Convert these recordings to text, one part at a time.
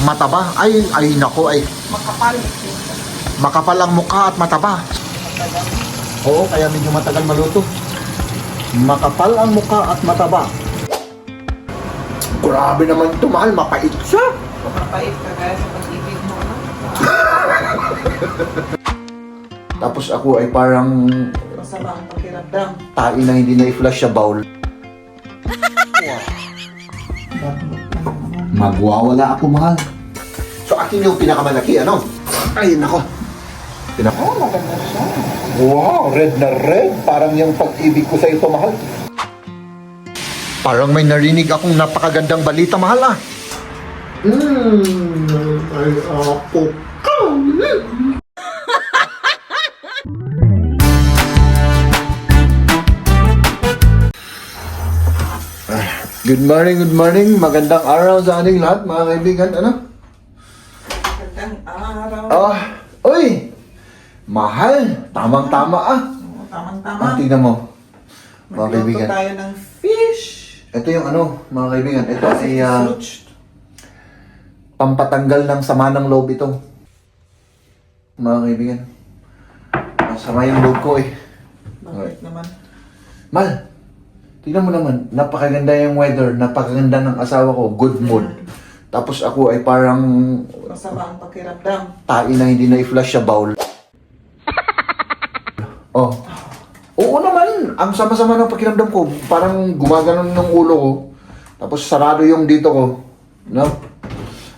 Mataba? Ay nako, ay Makapal. makapal ang mukha at mataba. Matagal. Oo, kaya medyo matagal maluto. Makapal ang mukha at mataba. Grabe naman ito, mahal. Mapait siya. Mapait ka kaya sa pag-ibig mo, no? Tapos ako ay parang Masama ang pakiramdam. tae na hindi na i-flush sa bowl. Magwawala ako, mahal. So, akin yung pinakamalaki, ano? Ay, nako. Oh, maganda siya. Wow, red na red. Parang yung pag-ibig ko sa ito, mahal. Parang may narinig akong napakagandang balita, mahal, ah. Ay, ako. Good morning, good morning. Magandang araw sa ating lahat, mga kaibigan. Ano? Magandang araw. Ah, uy! Mahal. Tamang-tama, ah. Oo, tamang-tama. Ah, tingnan mo. Mga Magluto kaibigan. tayo ng fish. Ito yung ano, mga kaibigan. Ito Kasi ay sluch. pampatanggal ng sama ng loob ito. Mga kaibigan. Masama yung loob ko eh. Bakit naman? Mal, tingnan mo naman. Napakaganda yung weather. Napakaganda ng asawa ko. Good mood. Tapos ako ay parang Masama ang pakiramdam. tae na hindi na i-flush sa bowl. Oh. Oo naman. Ang sama-sama ng pakiramdam ko. Parang gumaganon ng ulo ko. Tapos sarado yung dito ko. No?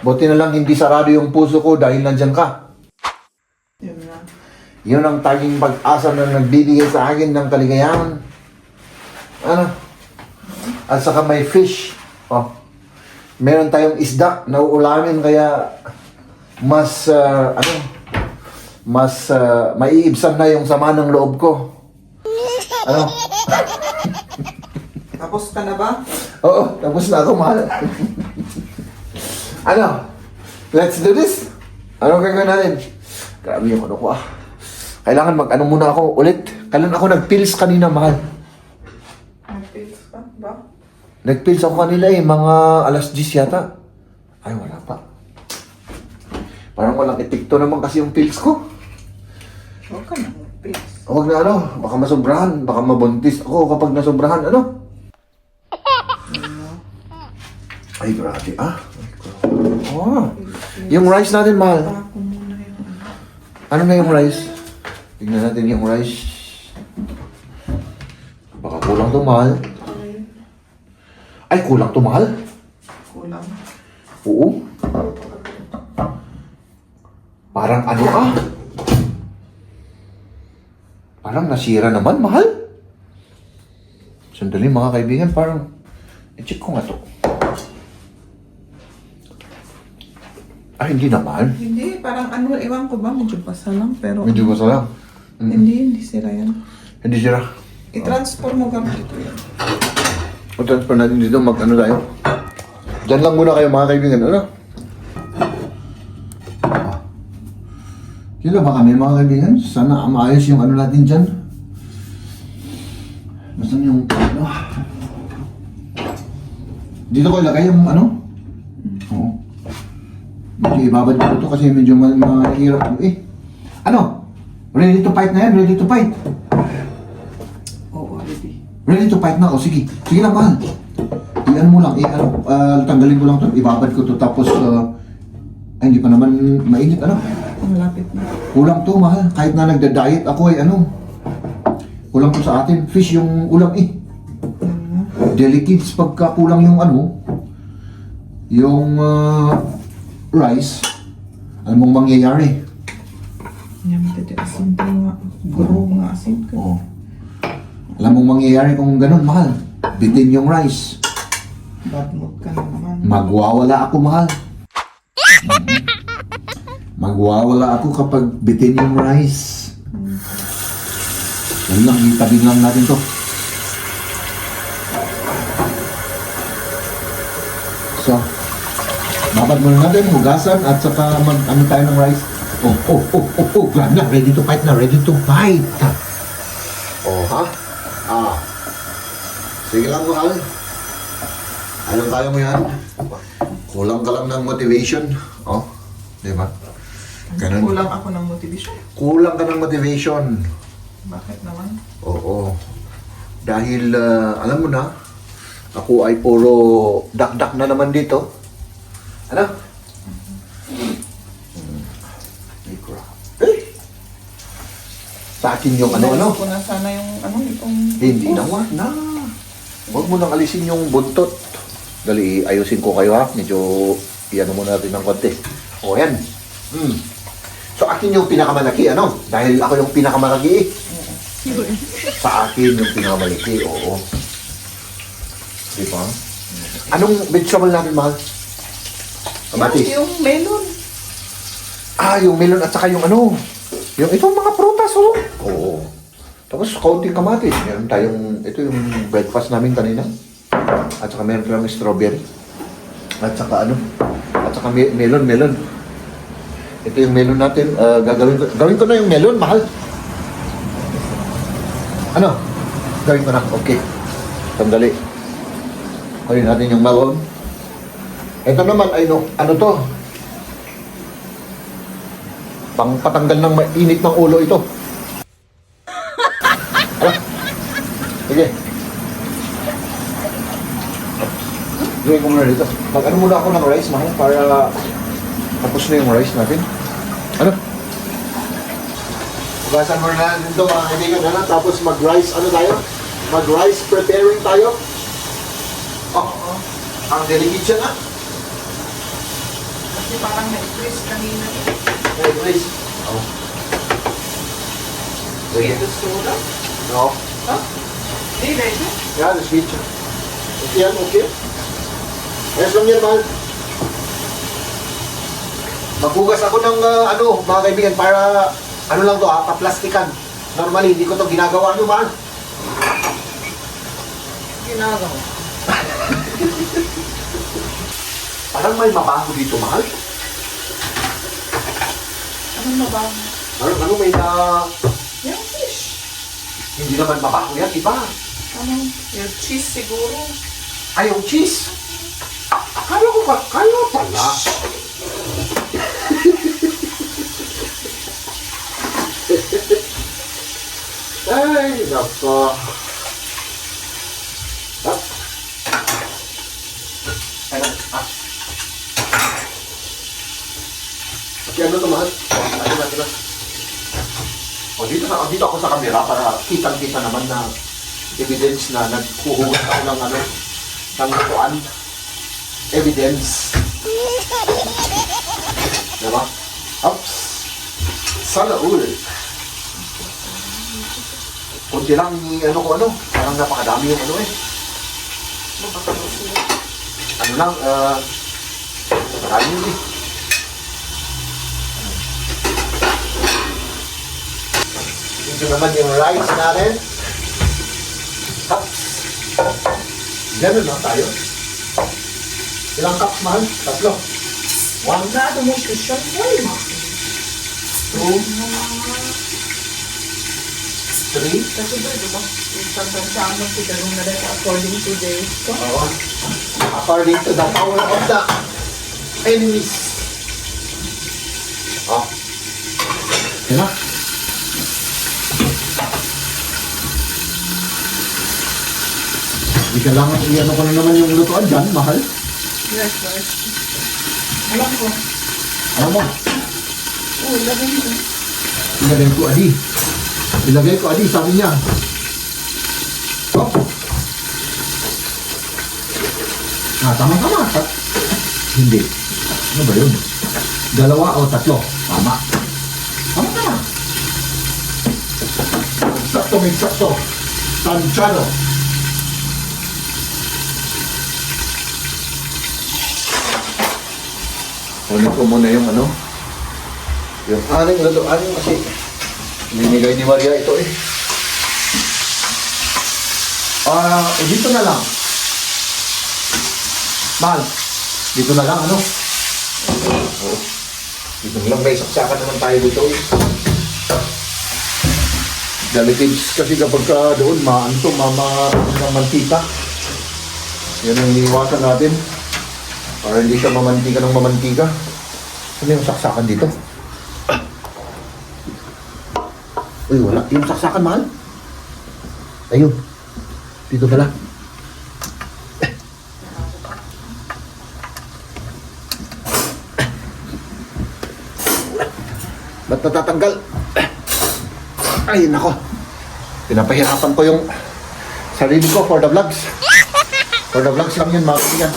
Buti na lang hindi sarado yung puso ko dahil nandyan ka. Yun nga. Yun ang taging pag-asa na nagbibigay sa akin ng kaligayahan. Ano? At saka may fish. Oh. Meron tayong isda na uulamin kaya mas maiibsan na yung sama ng loob ko. Ano? Tapos ka na ba? Oo, tapos na ako, mahal. Ano? Let's do this. Ano gagawin natin? Grabe yung ano ko, ah. Kailangan mag-ano muna ako ulit. Kailan ako nag-pills kanina, mahal? Nag-pills ka ba? Nag-pills ako kanina eh, mga alas 10 yata. Ay, wala pa. Parang walang epekto naman kasi yung pills ko. Huwag ka na mag-pills. Huwag na ano, baka masobrahan, baka mabuntis ako kapag nasobrahan, ano? Ay, grabe, ah. Oh. Yung rice natin, mahal. Ako muna yung Ano na yung rice? Tingnan natin yung rice. Baka kulang to, mahal. Ay, kulang to, mahal? kulang. Oo. Parang ano, ah? Parang nasira naman, mahal. Sandali, mga kaibigan, parang i-check ko nga to. Ah, hindi naman. Hindi, parang ano, ewan ko ba, medyo basa lang, pero Medyo basa lang. hindi sira yan. Hindi sira. I-transform mo gamit ito yan. O-transfer natin dito, mag-ano tayo. Diyan lang muna kayo, mga kaibigan, ano? Dito ba kami, mga kaibigan? Sana maayos yung ano natin dyan. Nasaan yung ano? Dito ko ilagay yung ano? Oo. Medyo ibabad ko ito kasi medyo mahirap ko eh. Ano? Ready to fight na yan? Ready to fight? Oo, ready. Ready to fight na ako? Sige. Sige lang, mahal. I-ano mo lang, tanggalin ko lang ito, ibabad ko ito, tapos, ay, hindi pa naman mainit, ano? Malapit na. Kulang to, mahal. Kahit na nagda-diet ako, kulang to sa atin. Fish yung ulam, eh. Delicates pagka kulang yung yung rice, alam mong mangyayari. Yan, tete asin ko nga. Guro mga asin ko. Oo. Alam mong mangyayari kung ganun, mahal. Bitin yung rice. Bad mood ka na naman. Magwawala ako, mahal. Magwawala ako kapag bitin yung rice. Yan lang, itabi lang natin to. So, babad muna natin, hugasan at saka mag-ano tayo ng rice. Oh, grabe na, ready to fight na, ready to fight. Oh, ha? Sige lang, mahal. Anong kaya mo yan? Kulang ka lang ng motivation. Oh, di ba? Ganun. Kulang ako ng motivation. Kulang ka ng motivation. Bakit naman? Oo. Dahil, alam mo na, ako ay puro dak-dak na naman dito. Ano? Ay, grabe. Sa akin yung ano. Ko na sana yung itong... Hindi na, wag na. Huwag mo nang alisin yung buntot. Dali, ayusin ko kayo ha. Medyo, iyan mo natin ng konti. O, yan. So, akin yung pinakamalaki, ano? Dahil ako yung pinakamalaki eh. Sa akin yung pinakamalaki, oo. Di ba? Anong vegetable natin, mahal? Kamatis. Yung melon. Ah, yung melon at saka yung ano. Yung itong mga prutas, oh. Oo. Tapos, kaunting kamatis. Meron tayong, ito yung breakfast namin kanina. At saka meron tayong strawberry. At saka ano? At saka melon. Ito yung melon natin. Gawin ko na yung melon, mahal. Ano? Gawin ko na. Okay. Sandali. Gawin natin yung melon. Ito naman ay ano to? Pangpatanggal ng mainit ng ulo ito. Ano? Sige. Gawin ko muna dito. Mag-ano muna ako ng rice, mahal, para tapos na yung rice natin. Ano? Hugasan mo na dito mga kaibigan, ano? Tapos mag-rice, ano tayo? Mag-rice preparing tayo. Oh, ang delicate siya na. Kasi parang na-freeze kanina. Hey, please. Oh. Sige. Ito soda? No. Ha? Hindi, ready? Yeah, the sweet siya. Okay yan, okay. Ayos lang yan, mahal. Maghugas ako ng mga kaibigan, para ano lang to, paplastikan. Normally, hindi ko to ginagawa nyo, mahal. Ginagawa. Parang may mabaho dito, mahal. Anong mabaho? Ano may Yung fish. hindi naman mabaho yan, iba. Yung cheese siguro. Ay, yung cheese. Kaya pala. Ay, nako. Ah. Ano? Ah. Okay, ano ito, mahal? Ito na. Dito ako sa camera para kitang-kita naman na evidence na naghuhugas ako ng ng lutuan. Evidence. Diba? Oops. Sana all. Kunti lang parang napakadami yung marami yun eh. Ito naman yung rice natin. Cups. Ganun lang tayo. Ilang cups, mahal? 3. 1, Nado mo question. Uy! 2, 3. Kasi ba, diba? Yung pagkansama ko ganun na rin according to the... According to the power of the enemies. Oh. Diba? Hindi kailangan iyan ko na naman yung lutuan dyan, mahal. Yes. Alam ko. Alam mo, Oo, lagay mo. ilagay ko, Adi, sabi niya. Oh. Tama. Hindi. Ano ba yun? 2 o 3. Tama. Tama. Sakto. Tanchano. Kunin ko muna yung yung aning lutuan kasi binigay ni Maria ito eh. Dito na lang. Mahal, dito na lang Oo. Dito na lang, may saksakan naman tayo dito eh. Delicates kasi kapag doon, ng mantika. Yan ang iniwasan natin. Para hindi siya mamantika ng mamantika. Ano yung saksakan dito? Uy, wala. Yung saksakan, mahal. Ayun. Dito pala. Ba't natatanggal? Ay, nako. Pinapahirapan ko yung sarili ko for the vlogs. For the vlogs lang yun, mga kaibigan.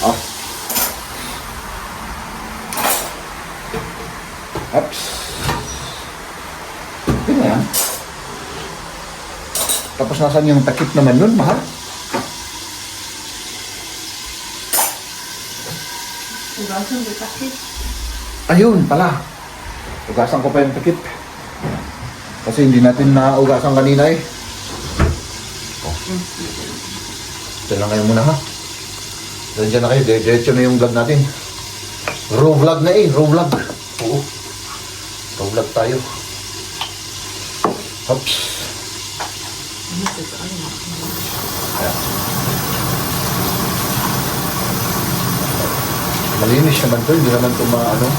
Oh. Oops. Yun na yan. Tapos nasan yung takip naman nun, mahal? Ugasan ko takip. Ayun pala. Ugasan ko pa yung takip. Kasi hindi natin naugasan kanina eh. Oh. Ito lang kayo muna ha. Diyan na kayo. Diretso na yung vlog natin. Raw vlog na eh. Raw vlog. Oo. Raw vlog tayo. Oops. Ayan. Malinis naman to. Hindi naman ito maano.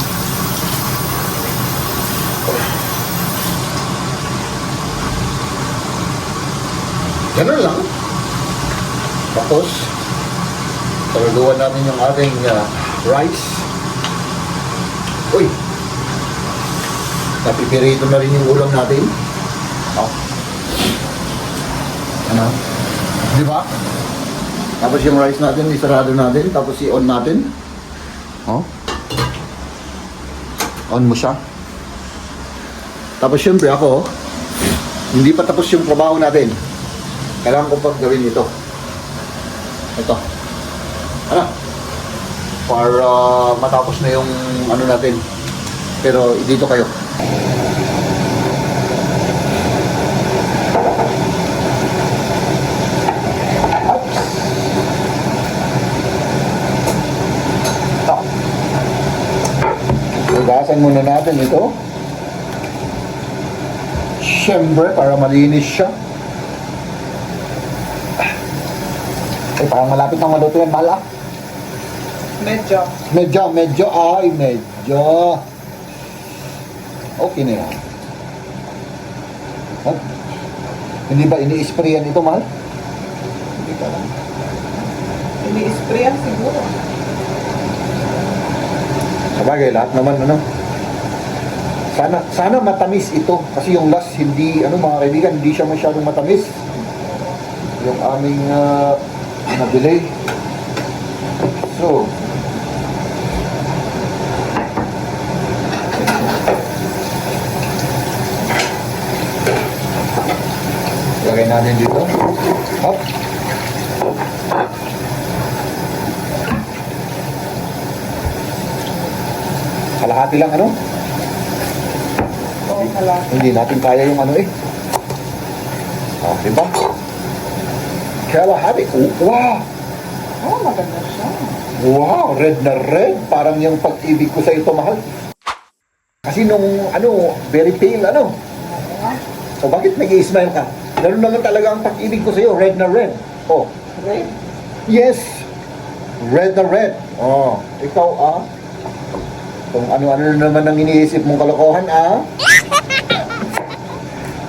Ganun lang. Tapos, tagagawa namin yung ating rice. Uy! Napipirito na rin yung ulam natin. Oh. Ano? Di ba? Tapos yung rice natin, isarado natin. Tapos i-on natin. Oh. On mo siya. Tapos syempre ako, hindi pa tapos yung trabaho natin. Kailangan ko pag gawin ito. Ito. Ano? Para matapos na yung ano natin. Pero dito kayo. Ito. Ugasan muna natin ito. Siyempre, para malinis siya. Eh, parang malapit nang maluto yan, mahal ah. Medyo. Medyo. Okay na yan. Huh? Hindi ba ini-sprayan ito, mahal? Hindi ka lang. Ini-sprayan siguro. Sabagay, lahat naman, ano? Sana matamis ito. Kasi yung last, hindi, ano mga kaibigan, hindi siya masyadong matamis. Yung aming nabili. So, lagay natin dito. Hop. Kalahati lang, ano? Oo, kala. Hindi natin kaya yung ano eh. Oh, diba? Kalahati. Oh, wow! Oh, maganda siya. Wow! Red na red. Parang yung pag-ibig ko sa ito, mahal. Kasi nung, ano, very pale, ano? So, bakit nag-i-smile ka? Ganun naman talaga ang pag-ibig ko sa iyo. Red na red. Oh. Red. Yes! Red na red. Oh. Ikaw, ah. Kung ano-ano naman ang iniisip mong kalokohan, ah.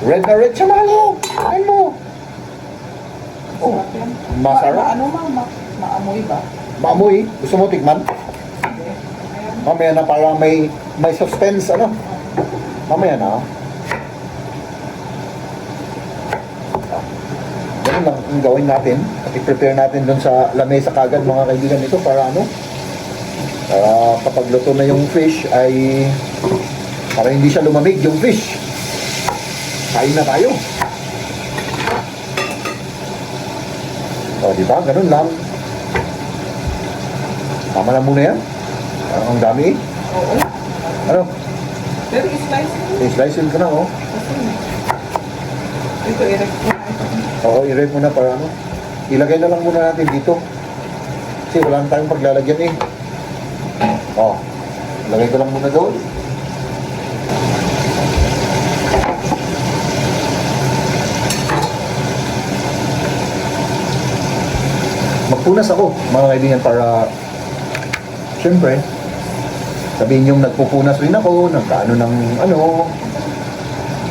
Red na red siya, mahal. Ano mo? Oh. Sarap yan. Masarap. Ano maamoy ba? Maamoy. Gusto mo tikman? Hindi. Ayan. Mamaya na para may suspense, ano? Mamaya na. Ganun lang ang gawin natin. At i-prepare natin doon sa lamesa kagad, mga kaibigan ito, para ano? Para kapag luto na yung fish ay para hindi siya lumamig yung fish. Kain na tayo. O, di ba? Ganun lang. Tama na muna yan. Parang ang dami eh. Oo. Ano? Pero i-slice mo. I-slice ka na, oh. Kasi ito, i-rec mo na ito. Oo, i-red mo na para ano. Ilagay na lang muna natin dito. Kasi wala na tayong paglalagyan eh. Oh, ilagay ko lang muna doon. magpunas ako, mga kaibigan, para siyempre, sabihin yung nagpupunas rin ako, nagkaano ng ano,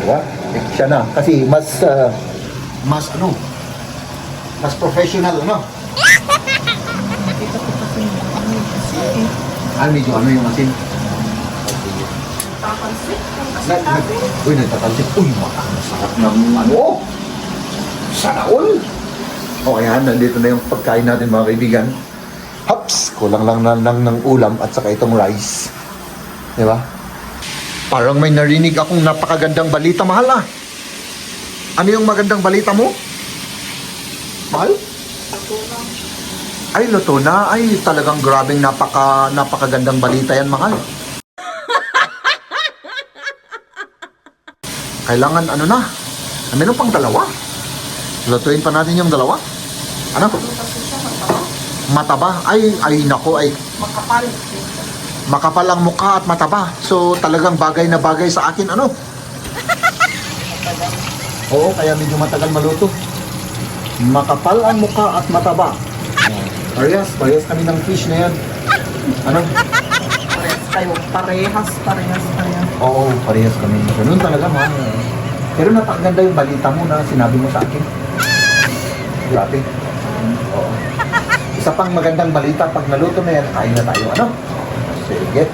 diba? Eh, siya na. Kasi mas professional, ano? Nakita ko kasi yung ano, kasi Medyo ano yung asin? tapansin. Uy, nagtatalsik. Uy, masarap ng ano? Sana all. O, ayan, nandito na yung pagkain natin, mga kaibigan. Hops! Kulang lang ng ulam at saka itong rice. Di ba? Parang may narinig akong napakagandang balita, mahal ah. Ano yung magandang balita mo? Mahal? Ay, luto na. Ay, talagang grabing napakagandang balita yan, mahal. Kailangan ano na. Meron pang dalawa. Lutuin pa natin yung dalawa. Ano? Mataba. Ay nako, ay Makapal. makapal ang mukha at mataba. So talagang bagay na bagay sa akin, ano? Oo, kaya medyo matagal maluto. Makapal ang mukha at mataba. Parehas kami ng fish na yan. Ano? Parehas kayo. Parehas. Oo, parehas kami. Ganun talaga, man. Pero napakaganda yung balita mo na sinabi mo sa akin. Grabe. Oo. Isa pang magandang balita, pag naluto na yan, kain na tayo. Ano? Sige.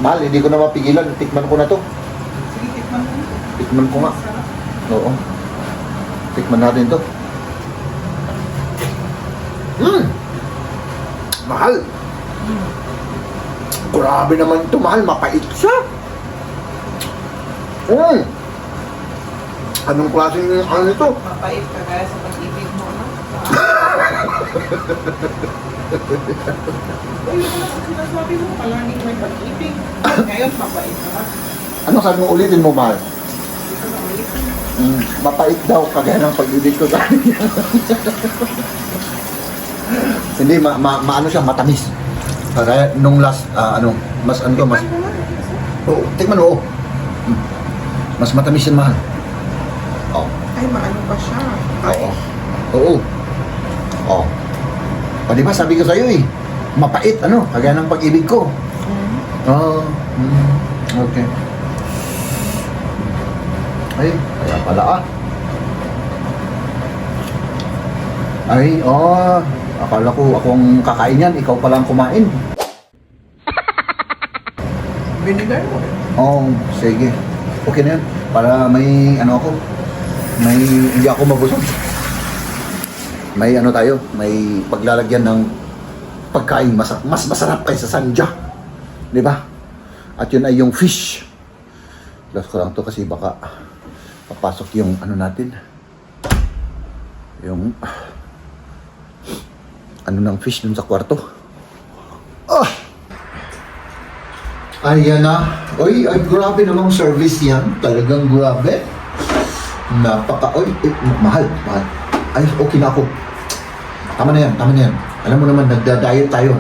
Mahal, hindi ko na mapigilan. Tikman ko na to. Sige, tikman mo. Tikman ko nga. Oo. Tikman natin to. Mahal. Grabe naman ito, mahal. Mapait siya. Anong klaseng ano ito? Mapait ka kaya sa pag-ibig mo, no? Uy, ano na sinasabi mo? Palaging may pag-ibig. Ngayon, mapait ka na. Ano sabi mo, ulitin mo, mahal? Hindi ka na ulitin. Mapait daw, kagaya ng pag-ibig ko sa akin. Hindi, maano siya, matamis. Kagaya nung last, mas ano to, mas... Tikman mo na. Oo, tikman mo, oo. Mas matamis yan, mahal. Oo. Ay, maano ba siya? Oo. Oo. Oo. O, di ba, sabi ko sa'yo eh, mapait, ano, kagaya ng pag-ibig ko. Oo. Okay. Ay, kaya pala ah. Ay, akala ko akong kakain yan, ikaw palang kumain. Vinegar mo. Sige. Okay na yan. Para may, may, hindi ako mabusog. May tayo, may paglalagyan ng pagkain mas masarap kaysa sanja. Di ba? At yun ay yung fish. Last ko lang to kasi baka papasok yung natin. Yung ng fish dun sa kwarto. Ayan na. Ay, grabe namang service yan. Talagang grabe. Mahal. Ay, okay na ako. Tama na yan. Alam mo naman, nagda-diet tayo.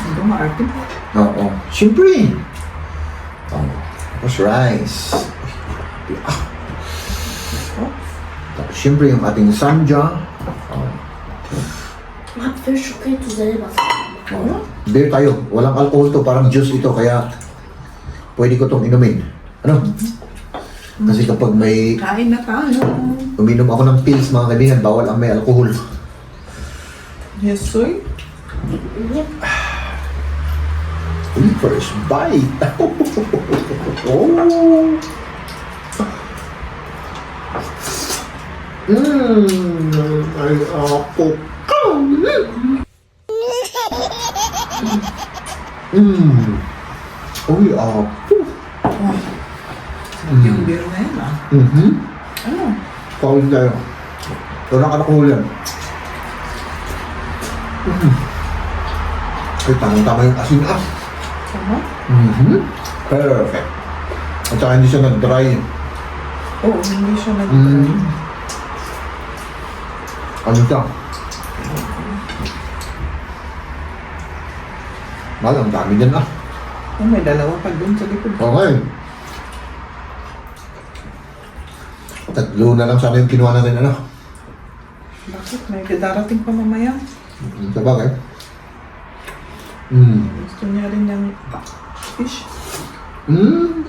Hindi maarte. Oo. Siyempre. Tapos rice. Tapos siyempre yung ating sanja. Après, je suis prête, vous allez voir. Beer tayo. Walang alcohol to. Parang juice ito. Kaya pwede ko itong inumin. Ano? Kasi kapag may Kain na tayo. uminom ako ng pills, mga kaibigan, bawal ang may alcohol. Yes, sir. First bite. Oh. Ay, ako. Uy, ako. Yung beer na yan, ah. Ano? Kawin tayo. Ito na alcohol yan. Ay, tamang-tama yung asin ah. Tama? Perfect. At saka hindi siya nag-dry. Oo, hindi siya nag-try. Ano ito? Mahal, ang dami dyan ah. Oh, may dalawa pa dun sa likod. Okay. Tatlo na lang sana yung kinuha natin, ano? Bakit? May darating pa mamaya. Sa bagay. Mm. Gusto niya rin ng fish. Mm.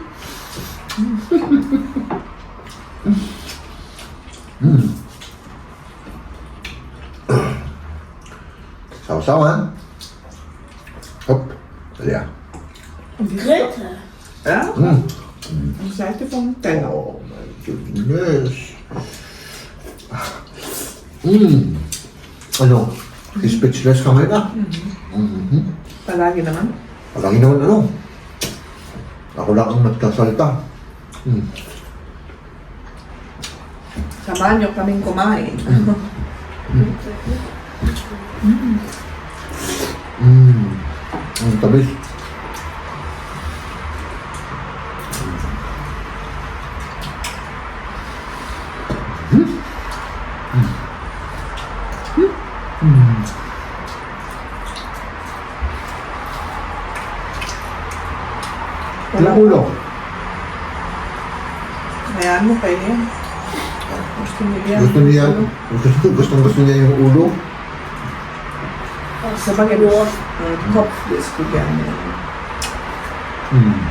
Mm. Sausawan. Hop. Ja. Grete. Ja? Mm. Ang zijde van de teller. Oh my goodness. Mm. Ano? Speechless ka ngayon ah. Mm-hmm. Palagi naman. Palagi naman ano. Ako lang ang nagkasalita. Mm. Samahan niyo kaming kumain. Mm. Ang tamis. Walang ulo. Hayaan mo kayo yan. Gusto niyo yan. Gusto niya yung ulo. Sa bagay mo, Kopf is ko yan. Mm.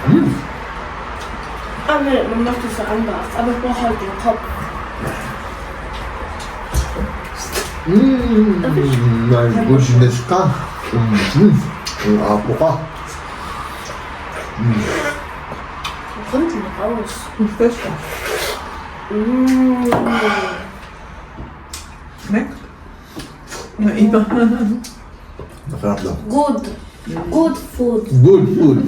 Mm. Ah, nee, man macht es ja anders. Aber ich brauche halt den Kopf. My goodness ka. Ang apo ka. Wo kommt die raus? Ang fish ka. Next. Na iba. Masarap daw. Good. Good food. Good food.